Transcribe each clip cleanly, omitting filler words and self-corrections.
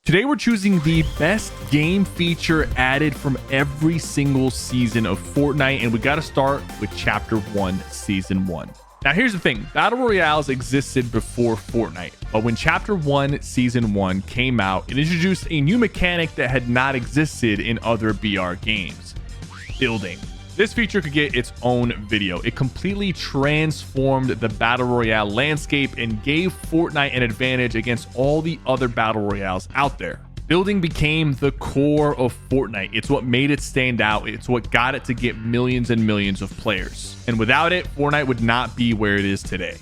Today we're choosing the best game feature added from every single season of Fortnite, and we got to start with Chapter 1, Season 1. Now here's the thing, Battle Royales existed before Fortnite, but when Chapter 1, Season 1 came out, it introduced a new mechanic that had not existed in other BR games: building. This feature could get its own video. It completely transformed the Battle Royale landscape and gave Fortnite an advantage against all the other Battle Royales out there. Building became the core of Fortnite. It's what made it stand out. It's what got it to get millions and millions of players. And without it, Fortnite would not be where it is today.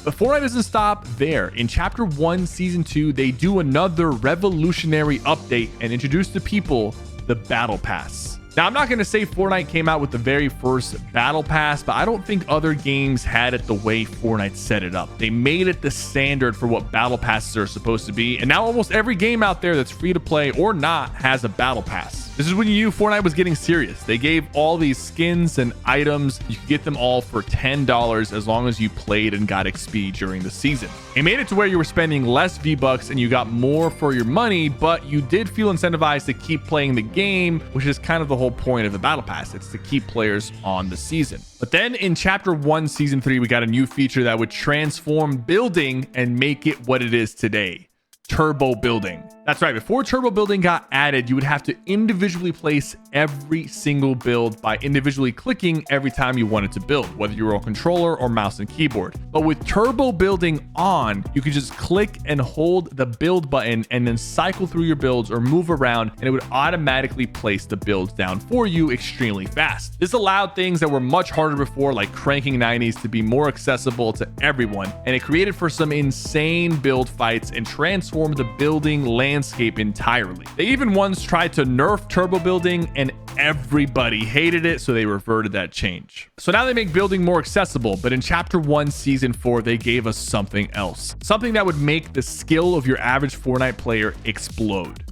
But Fortnite doesn't stop there. In Chapter 1, Season 2, they do another revolutionary update and introduce to people the Battle Pass. Now, I'm not going to say Fortnite came out with the very first Battle Pass, but I don't think other games had it the way Fortnite set it up. They made it the standard for what Battle Passes are supposed to be, and now almost every game out there that's free to play or not has a Battle Pass. This is when you knew Fortnite was getting serious. They gave all these skins and items. You could get them all for $10 as long as you played and got XP during the season. It made it to where you were spending less V-Bucks and you got more for your money, but you did feel incentivized to keep playing the game, which is kind of the whole point of the Battle Pass. It's to keep players on the season. But then in Chapter 1, Season 3, we got a new feature that would transform building and make it what it is today: turbo building. That's right, before turbo building got added, you would have to individually place every single build by individually clicking every time you wanted to build, whether you were on controller or mouse and keyboard. But with turbo building on, you could just click and hold the build button and then cycle through your builds or move around, and it would automatically place the builds down for you extremely fast. This allowed things that were much harder before, like cranking 90s, to be more accessible to everyone, and it created for some insane build fights and transformed the building landscape entirely. They even once tried to nerf turbo building and everybody hated it, so they reverted that change. So now they make building more accessible, but in Chapter 1, Season 4, they gave us something else. Something that would make the skill of your average Fortnite player explode: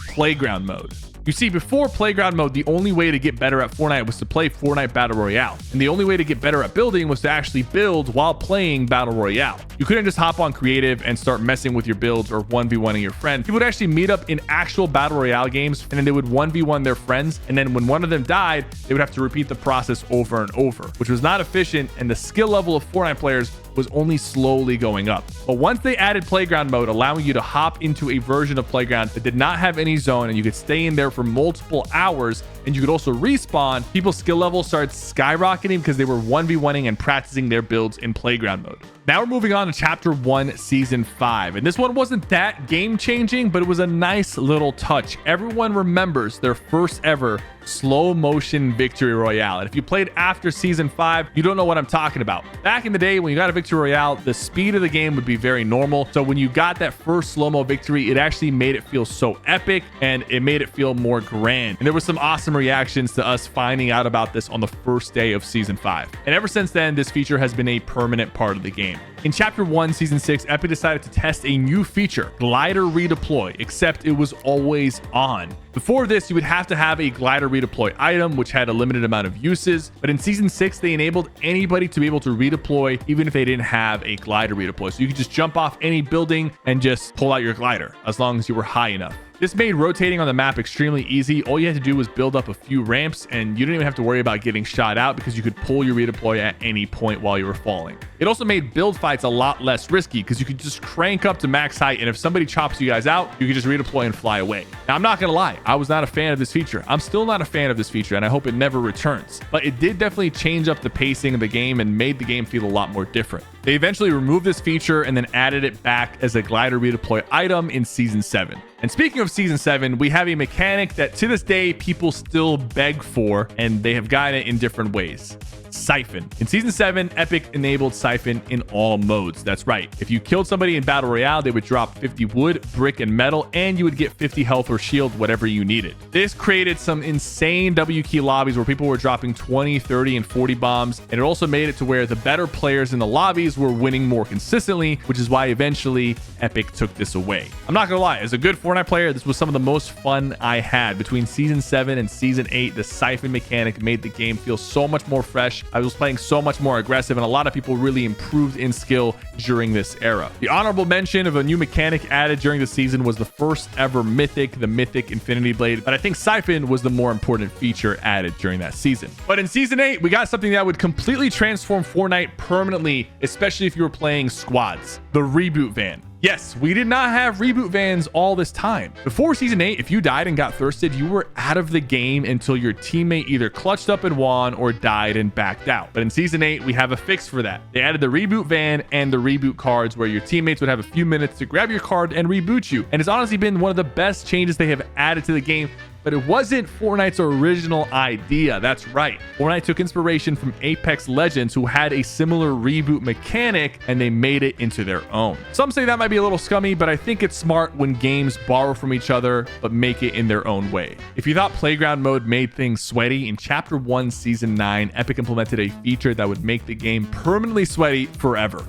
playground mode. You see, before playground mode, the only way to get better at Fortnite was to play Fortnite Battle Royale. And the only way to get better at building was to actually build while playing Battle Royale. You couldn't just hop on creative and start messing with your builds or 1v1ing your friend. People would actually meet up in actual Battle Royale games, and then they would 1v1 their friends. And then when one of them died, they would have to repeat the process over and over, which was not efficient, and the skill level of Fortnite players was only slowly going up. But once they added playground mode, allowing you to hop into a version of playground that did not have any zone, and you could stay in there for multiple hours, and you could also respawn, people's skill level started skyrocketing because they were 1v1ing and practicing their builds in playground mode. Now we're moving on to Chapter 1, Season 5. And this one wasn't that game-changing, but it was a nice little touch. Everyone remembers their first ever slow motion victory royale. And if you played after Season 5, you don't know what I'm talking about. Back in the day, when you got a victory royale, the speed of the game would be very normal. So when you got that first slow-mo victory, it actually made it feel so epic, and it made it feel more grand. And there were some awesome reactions to us finding out about this on the first day of Season 5. And ever since then, this feature has been a permanent part of the game. In Chapter 1, Season 6, Epic decided to test a new feature, glider redeploy, except it was always on. Before this, you would have to have a glider redeploy item, which had a limited amount of uses. But in Season 6, they enabled anybody to be able to redeploy, even if they didn't have a glider redeploy. So you could just jump off any building and just pull out your glider, as long as you were high enough. This made rotating on the map extremely easy. All you had to do was build up a few ramps, and you didn't even have to worry about getting shot out because you could pull your redeploy at any point while you were falling. It also made build fights a lot less risky because you could just crank up to max height, and if somebody chops you guys out, you could just redeploy and fly away. Now, I'm not gonna lie, I was not a fan of this feature. I'm still not a fan of this feature, and I hope it never returns. But it did definitely change up the pacing of the game and made the game feel a lot more different. They eventually removed this feature and then added it back as a glider redeploy item in Season 7. And speaking of Season 7, we have a mechanic that to this day people still beg for, and they have gotten it in different ways: siphon. In Season 7, Epic enabled siphon in all modes. That's right. If you killed somebody in Battle Royale, they would drop 50 wood, brick, and metal, and you would get 50 health or shield, whatever you needed. This created some insane W key lobbies where people were dropping 20, 30, and 40 bombs, and it also made it to where the better players in the lobbies players were winning more consistently, which is why eventually Epic took this away. I'm not gonna lie, as a good Fortnite player, this was some of the most fun I had. Between season 7 and season 8, the siphon mechanic made the game feel so much more fresh. I was playing so much more aggressive, and a lot of people really improved in skill during this era. The honorable mention of a new mechanic added during the season was the first ever mythic, the mythic infinity blade, but I think siphon was the more important feature added during that season. But in season 8, we got something that would completely transform Fortnite permanently, especially if you were playing squads: the Reboot van. Yes, we did not have reboot vans all this time. Before season 8, if you died and got thirsted, you were out of the game until your teammate either clutched up and won or died and backed out. But in season 8, we have a fix for that. They added the reboot van and the reboot cards, where your teammates would have a few minutes to grab your card and reboot you. And it's honestly been one of the best changes they have added to the game. But it wasn't Fortnite's original idea. That's right. Fortnite took inspiration from Apex Legends, who had a similar reboot mechanic, and they made it into their own. Some say that might be a little scummy, but I think it's smart when games borrow from each other but make it in their own way. If you thought playground mode made things sweaty, in Chapter 1, Season 9, Epic implemented a feature that would make the game permanently sweaty forever: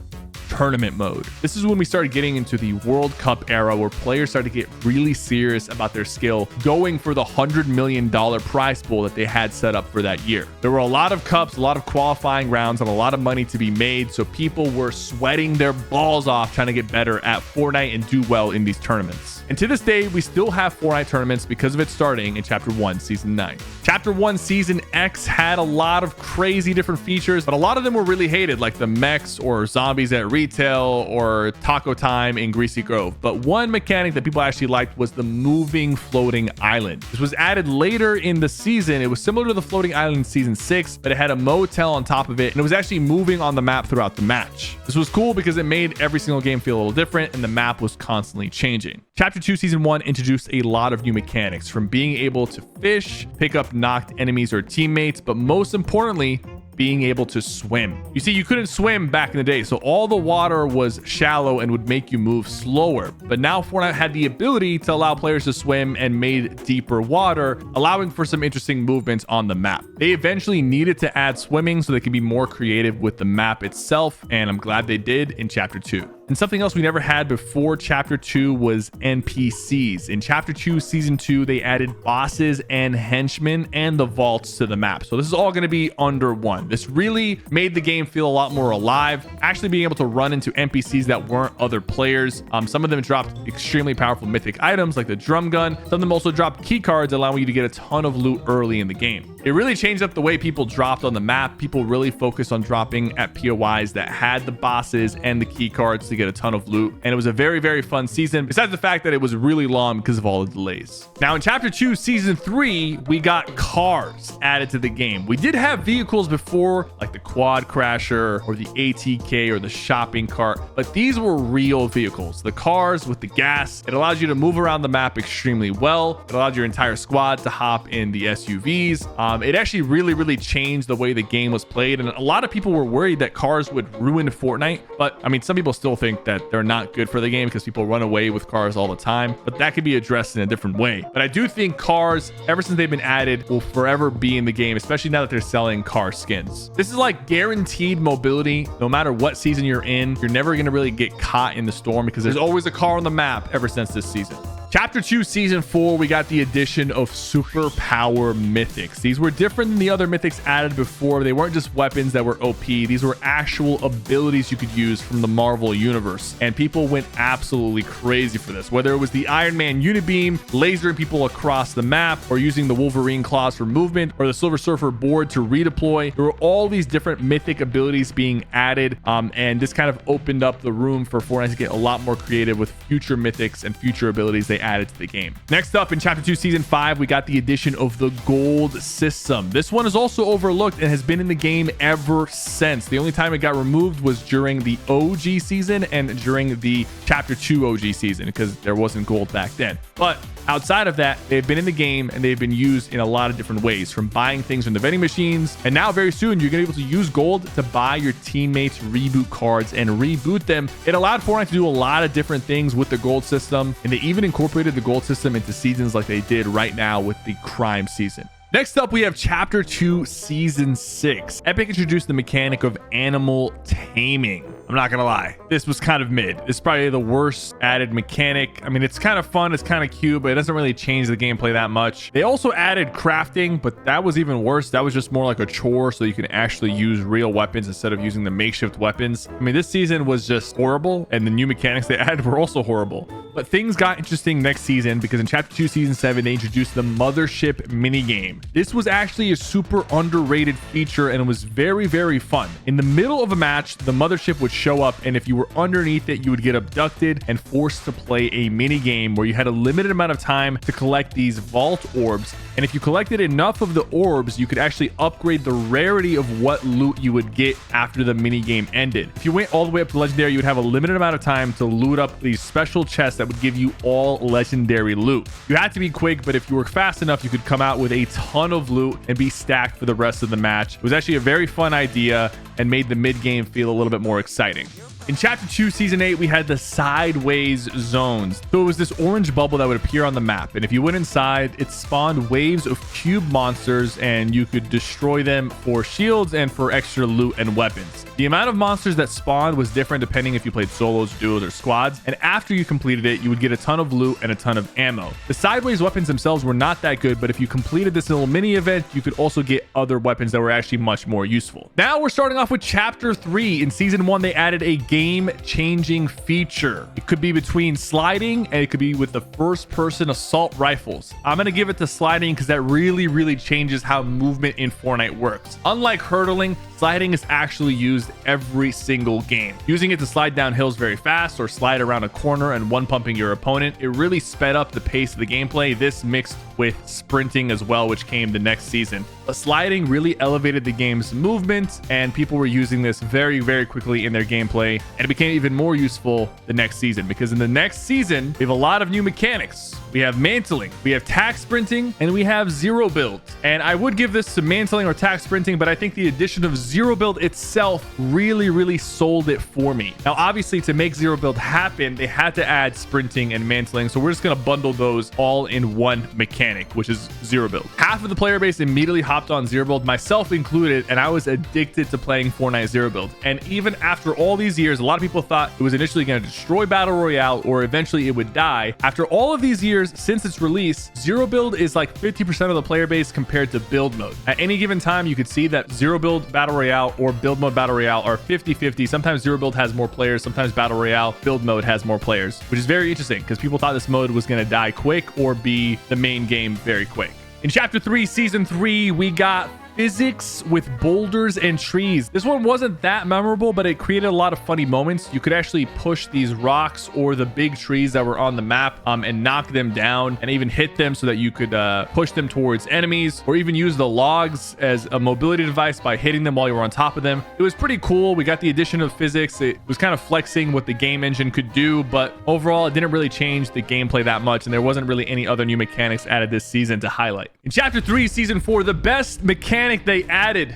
tournament mode. This is when we started getting into the World Cup era, where players started to get really serious about their skill, going for the $100 million prize pool that they had set up for that year. There were a lot of cups, a lot of qualifying rounds, and a lot of money to be made, so people were sweating their balls off trying to get better at Fortnite and do well in these tournaments. And to this day, we still have Fortnite tournaments because of it starting in Chapter 1, Season 9. Chapter 1, Season X had a lot of crazy different features, but a lot of them were really hated, like the mechs or zombies at retail or taco time in Greasy Grove. But one mechanic that people actually liked was the moving floating island. This was added later in the season. It was similar to the floating island in Season 6, but it had a motel on top of it, and it was actually moving on the map throughout the match. This was cool because it made every single game feel a little different, and the map was constantly changing. Chapter 2, Season 1 introduced a lot of new mechanics, from being able to fish, pick up knocked enemies or teammates, but most importantly, being able to swim. You see, you couldn't swim back in the day, so all the water was shallow and would make you move slower. But now Fortnite had the ability to allow players to swim and made deeper water, allowing for some interesting movements on the map. They eventually needed to add swimming so they could be more creative with the map itself, and I'm glad they did in Chapter 2. And something else we never had before Chapter 2 was NPCs. In Chapter 2, Season 2, they added bosses and henchmen and the vaults to the map. So this is all going to be under one. This really made the game feel a lot more alive, actually being able to run into NPCs that weren't other players. Some of them dropped extremely powerful mythic items like the drum gun. Some of them also dropped key cards, allowing you to get a ton of loot early in the game. It really changed up the way people dropped on the map. People really focused on dropping at POIs that had the bosses and the key cards to get a ton of loot. And it was a very, very fun season, besides the fact that it was really long because of all the delays. Now in Chapter 2, Season 3, we got cars added to the game. We did have vehicles before, like the quad crasher or the ATK or the shopping cart, but these were real vehicles. The cars with the gas, it allows you to move around the map extremely well. It allowed your entire squad to hop in the SUVs. It actually really changed the way the game was played, and a lot of people were worried that cars would ruin Fortnite, but I mean, some people still think that they're not good for the game because people run away with cars all the time, but that could be addressed in a different way. But I do think cars, ever since they've been added, will forever be in the game, especially now that they're selling car skins. This is like guaranteed mobility. No matter what season you're in, you're never going to really get caught in the storm because there's always a car on the map ever since this season. Chapter 2, Season 4, we got the addition of Superpower mythics. These were different than the other mythics added before. They weren't just weapons that were OP. These were actual abilities you could use from the Marvel universe. And people went absolutely crazy for this. Whether it was the Iron Man Unibeam, lasering people across the map, or using the Wolverine claws for movement, or the Silver Surfer board to redeploy, there were all these different mythic abilities being added. And this kind of opened up the room for Fortnite to get a lot more creative with future mythics and future abilities they added to the game. Next up in Chapter 2, Season 5, we got the addition of the gold system. This one is also overlooked and has been in the game ever since. The only time it got removed was during the OG season and during the Chapter 2 OG season because there wasn't gold back then. But outside of that, they've been in the game and they've been used in a lot of different ways, from buying things from the vending machines. And now very soon, you're going to be able to use gold to buy your teammates' reboot cards and reboot them. It allowed Fortnite to do a lot of different things with the gold system. And they even incorporated the gold system into seasons like they did right now with the crime season. Next up, we have Chapter 2, Season 6. Epic introduced the mechanic of animal taming. I'm not gonna lie, this was kind of mid. It's probably the worst added mechanic. I mean, it's kind of fun, it's kind of cute, but it doesn't really change the gameplay that much. They also added crafting, but that was even worse. That was just more like a chore, so you can actually use real weapons instead of using the makeshift weapons. I mean, this season was just horrible, and the new mechanics they added were also horrible. But things got interesting next season because in Chapter 2, Season 7, they introduced the Mothership minigame. This was actually a super underrated feature, and it was very, very fun. In the middle of a match, the Mothership would show up, and if you were underneath it, you would get abducted and forced to play a mini game where you had a limited amount of time to collect these vault orbs. And if you collected enough of the orbs, you could actually upgrade the rarity of what loot you would get after the mini game ended. If you went all the way up to legendary, you would have a limited amount of time to loot up these special chests that would give you all legendary loot. You had to be quick, but if you were fast enough, you could come out with a ton of loot and be stacked for the rest of the match. It was actually a very fun idea and made the mid game feel a little bit more exciting. In Chapter 2, Season 8, we had the sideways zones. So it was this orange bubble that would appear on the map. And if you went inside, it spawned waves of cube monsters, and you could destroy them for shields and for extra loot and weapons. The amount of monsters that spawned was different depending if you played solos, duos, or squads. And after you completed it, you would get a ton of loot and a ton of ammo. The sideways weapons themselves were not that good, but if you completed this little mini event, you could also get other weapons that were actually much more useful. Now we're starting off with Chapter 3. In Season 1, they added a game-changing feature. It could be between sliding, and it could be with the first-person assault rifles. I'm going to give it to sliding because that really changes how movement in Fortnite works. Unlike hurdling, sliding is actually used every single game. Using it to slide down hills very fast or slide around a corner and one-pumping your opponent, it really sped up the pace of the gameplay. This mixed with sprinting as well, which came the next season. But sliding really elevated the game's movement, and people were using this very quickly in their gameplay, and it became even more useful the next season because in the next season we have a lot of new mechanics. We have mantling, we have tack sprinting, and we have zero build. And I would give this to mantling or tack sprinting, but I think the addition of zero build itself really sold it for me. Now obviously, to make zero build happen, they had to add sprinting and mantling, so we're just going to bundle those all in one mechanic, which is zero build. Half of the player base immediately hopped on zero build, myself included, and I was addicted to playing Fortnite zero build. And even after all these years, a lot of people thought it was initially going to destroy Battle Royale or eventually it would die. After all of these years since its release, zero build is like 50% of the player base compared to build mode. At any given time, you could see that zero build Battle Royale or build mode Battle Royale are 50-50. Sometimes zero build has more players, sometimes Battle Royale build mode has more players, which is very interesting because people thought this mode was going to die quick or be the main game very quick. In Chapter 3, Season 3, we got physics with boulders and trees. This one wasn't that memorable, but it created a lot of funny moments. You could actually push these rocks or the big trees that were on the map and knock them down and even hit them so that you could push them towards enemies, or even use the logs as a mobility device by hitting them while you were on top of them. It was pretty cool. We got the addition of physics. It was kind of flexing what the game engine could do, but overall it didn't really change the gameplay that much, and there wasn't really any other new mechanics added this season to highlight. In Chapter 3, Season 4, the best mechanic they added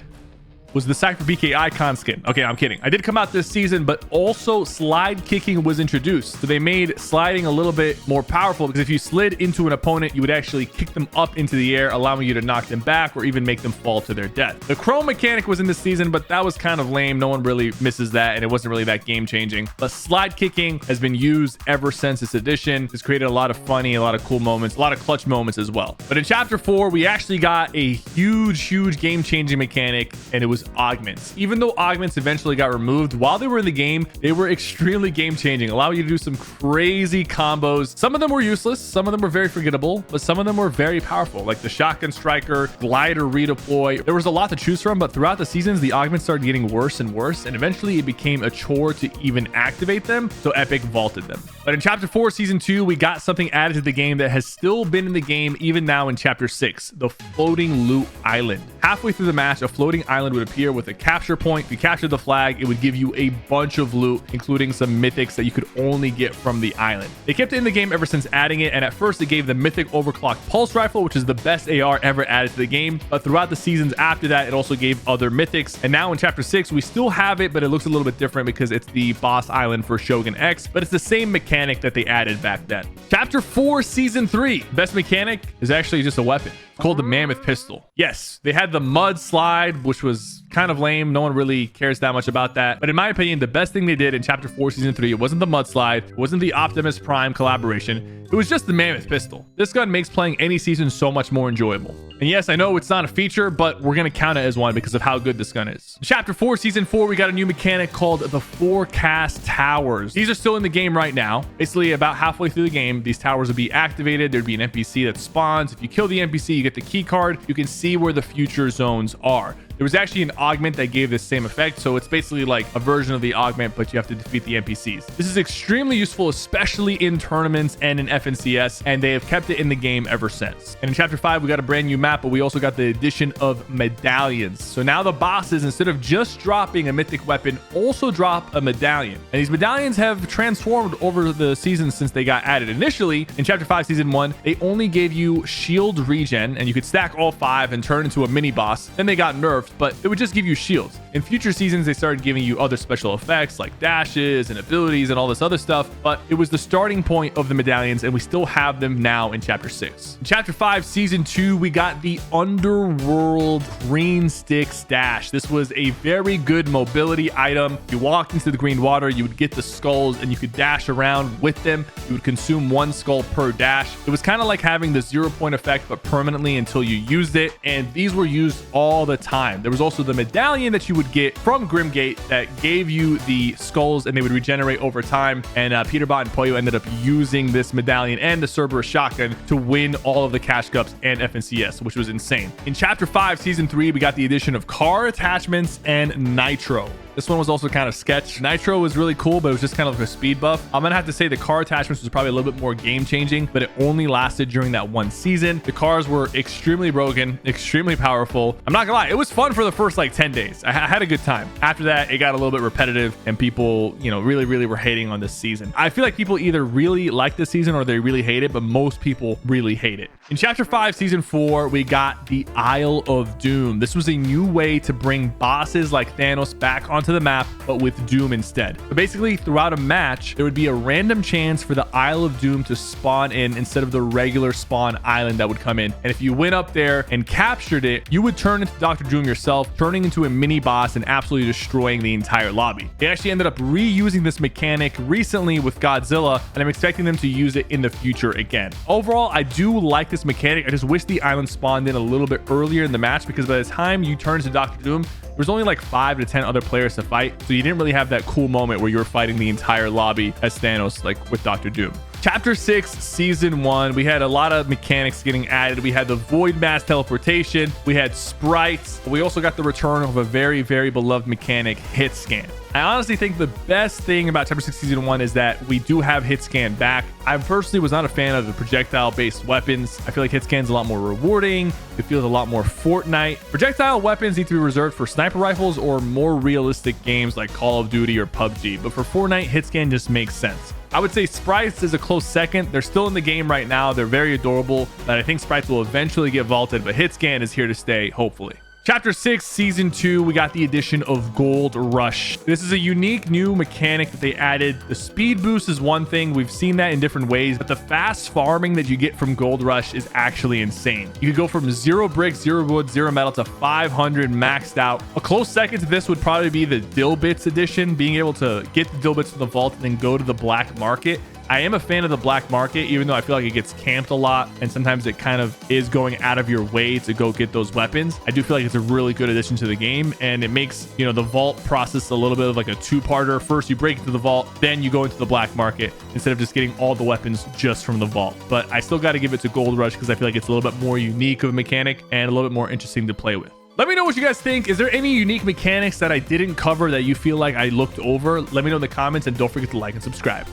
was the SypherPK icon skin. Okay, I'm kidding. I did come out this season, but also slide kicking was introduced. So they made sliding a little bit more powerful because if you slid into an opponent, you would actually kick them up into the air, allowing you to knock them back or even make them fall to their death. The chrome mechanic was in this season, but that was kind of lame. No one really misses that, and it wasn't really that game changing. But slide kicking has been used ever since its addition. It's created a lot of funny, a lot of cool moments, a lot of clutch moments as well. But in Chapter 4, we actually got a huge game changing mechanic, and it was augments. Even though augments eventually got removed, while they were in the game, they were extremely game changing, allowing you to do some crazy combos. Some of them were useless, some of them were very forgettable, but some of them were very powerful, like the shotgun striker, glider redeploy. There was a lot to choose from, but throughout the seasons, the augments started getting worse and worse, and eventually it became a chore to even activate them, so Epic vaulted them. But in Chapter 4, Season 2, we got something added to the game that has still been in the game even now in Chapter 6, the floating loot island. Halfway through the match, a floating island would appear with a capture point. If you captured the flag, it would give you a bunch of loot, including some mythics that you could only get from the island. They kept it in the game ever since adding it, and at first it gave the mythic overclocked pulse rifle, which is the best AR ever added to the game. But throughout the seasons after that, it also gave other mythics. And now in Chapter 6, we still have it, but it looks a little bit different because it's the boss island for Shogun X, but it's the same mechanic that they added back then. Chapter 4, Season 3. Best mechanic is actually just a weapon. called the Mammoth pistol. Yes, they had the mudslide, which was kind of lame. No one really cares that much about that. But in my opinion, the best thing they did in chapter 4 season 3, it wasn't the mudslide, it wasn't the Optimus Prime collaboration, it was just the Mammoth pistol. This gun makes playing any season so much more enjoyable. And yes, I know it's not a feature, but we're going to count it as one because of how good this gun is. In chapter 4 season 4, we got a new mechanic called the forecast towers. These are still in the game right now. Basically, about halfway through the game, these towers would be activated. There'd be an NPC that spawns. If you kill the NPC, you get the key card. You can see where the future zones are. There was actually an augment that gave this same effect, so it's basically like a version of the augment, but you have to defeat the NPCs. This is extremely useful, especially in tournaments and in FNCS, and they have kept it in the game ever since. And in chapter 5, we got a brand new map, but we also got the addition of medallions. So now the bosses, instead of just dropping a mythic weapon, also drop a medallion. And these medallions have transformed over the seasons since they got added. Initially, in chapter 5 season 1, they only gave you shield regen, and you could stack all 5 and turn into a mini boss. Then they got nerfed, but it would just give you shields. In future seasons, they started giving you other special effects like dashes and abilities and all this other stuff, but it was the starting point of the medallions, and we still have them now in chapter 6. In chapter 5 season 2, we got the Underworld green stick stash. This was a very good mobility item. If you walked into the green water, you would get the skulls and you could dash around with them. You would consume 1 skull per dash. It was kind of like having the 0-point effect, but permanently until you used it, and these were used all the time. There was also the medallion that you would get from Grimgate that gave you the skulls, and they would regenerate over time. And Peterbot and Poyo ended up using this medallion and the Cerberus shotgun to win all of the cash cups and FNCS, which was insane. In chapter 5 season 3, we got the addition of car attachments and nitro. This one was also kind of sketch. Nitro was really cool, but it was just kind of like a speed buff. I'm gonna have to say the car attachments was probably a little bit more game changing, but it only lasted during that one season. The cars were extremely broken, extremely powerful. I'm not gonna lie, it was fun for the first like 10 days. I had a good time. After that, it got a little bit repetitive, and people, really were hating on this season. I feel like people either really like this season or they really hate it, but most people really hate it. In chapter 5 season 4, we got the Isle of Doom. This was a new way to bring bosses like Thanos back onto the map, but with Doom instead. So basically, throughout a match, there would be a random chance for the Isle of Doom to spawn in instead of the regular spawn island that would come in. And if you went up there and captured it, you would turn into Dr. Doom yourself, turning into a mini boss and absolutely destroying the entire lobby. They actually ended up reusing this mechanic recently with Godzilla, and I'm expecting them to use it in the future again. Overall, I do like this mechanic. I just wish the island spawned in a little bit earlier in the match, because by the time you turn to Dr. Doom, there's only like 5 to 10 other players to fight, so you didn't really have that cool moment where you were fighting the entire lobby as Thanos, like with Dr. Doom. Chapter 6 season 1, we had a lot of mechanics getting added. We had the void mass teleportation, we had sprites, we also got the return of a very beloved mechanic, hitscan. I honestly think the best thing about chapter 6 season 1 is that we do have hitscan back. I personally was not a fan of the projectile based weapons. I feel like hitscan's a lot more rewarding. It feels a lot more Fortnite. Projectile weapons need to be reserved for sniper rifles or more realistic games like Call of Duty or PUBG, but for Fortnite, hitscan just makes sense. I would say sprites is a close second. They're still in the game right now. They're very adorable, but I think sprites will eventually get vaulted, but hitscan is here to stay, hopefully. Chapter 6 season 2, we got the addition of Gold Rush. This is a unique new mechanic that they added. The speed boost is one thing. We've seen that in different ways, but the fast farming that you get from Gold Rush is actually insane. You could go from 0 bricks, 0 wood, 0 metal to 500 maxed out. A close second to this would probably be the Dill Bits edition, being able to get the Dill Bits from the vault and then go to the black market. I am a fan of the black market, even though I feel like it gets camped a lot, and sometimes it kind of is going out of your way to go get those weapons. I do feel like it's a really good addition to the game, and it makes, the vault process a little bit of like a two-parter. First, you break into the vault, then you go into the black market, instead of just getting all the weapons just from the vault. But I still got to give it to Gold Rush because I feel like it's a little bit more unique of a mechanic and a little bit more interesting to play with. Let me know what you guys think. Is there any unique mechanics that I didn't cover that you feel like I looked over? Let me know in the comments, and don't forget to like and subscribe.